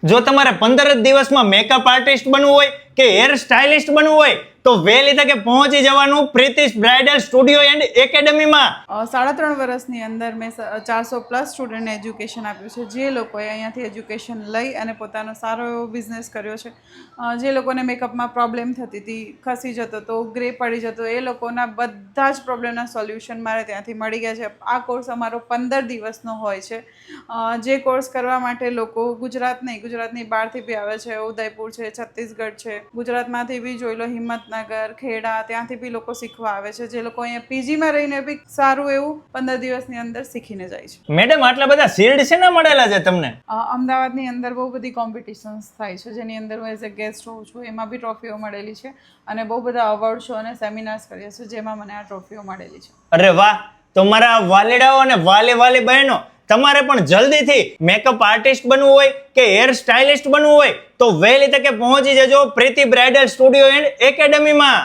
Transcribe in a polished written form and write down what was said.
જો તમારે 15 જ દિવસમાં મેકઅપ આર્ટિસ્ટ બનવું હોય કે હેર સ્ટાઇલિસ્ટ બનવું હોય તો વહેલી તકે પહોંચી જવાનું પ્રીતિશ બ્રાઇડલ સ્ટુડિયો એન્ડ એકેડમીમાં. 3.5 વર્ષની અંદર મેં 400+ સ્ટુડન્ટને એજ્યુકેશન આપ્યું છે. જે લોકોએ અહીંયાથી એજ્યુકેશન લઈ અને પોતાનો સારો એવો બિઝનેસ કર્યો છે, જે લોકોને મેકઅપમાં પ્રોબ્લેમ થતી હતી, ખસી જતો તો, ગ્રે પડી જતો, એ લોકોના બધા જ પ્રોબ્લેમના સોલ્યુશન મારે ત્યાંથી મળી ગયા છે. આ કોર્સ અમારો 15 દિવસનો હોય છે. જે કોર્સ કરવા માટે લોકો ગુજરાતની બહારથી બી આવે છે. ઉદયપુર છે, છત્તીસગઢ છે, ગુજરાતમાંથી બી જોઈ લો, હિંમતનગર, ખેડા, ત્યાંથી બી લોકો શીખવા આવે છે. જે લોકો અહીંયા પીજીમાં રહીને બી સારું એવું 15 દિવસની અંદર શીખીને જાય છે. મેડમ, આટલા બધા શિલ્ડ છે ને મળેલા છે તમને? અમદાવાદની અંદર બહુ બધી કોમ્પિટિશન્સ થાય છે, જેની અંદર હું એઝ અ ગેસ્ટ હોઉં છું. એમાં બી ટ્રોફીઓ મળેલી છે અને બહુ બધા અવોર્ડ શો અને સેમિનાર્સ કર્યા છે, જેમાં મને આ ટ્રોફીઓ મળેલી છે. અરે વાહ! તો મારા વાલીડાઓ અને વાલી બહેનો, તમારે પણ જલ્દીથી મેકઅપ આર્ટિસ્ટ બનવું હોય કે હેર સ્ટાઇલિસ્ટ બનવું હોય તો વહેલી તકે પહોંચી જજો પ્રીતિ બ્રાઇડલ સ્ટુડિયો એન્ડ એકેડમીમાં.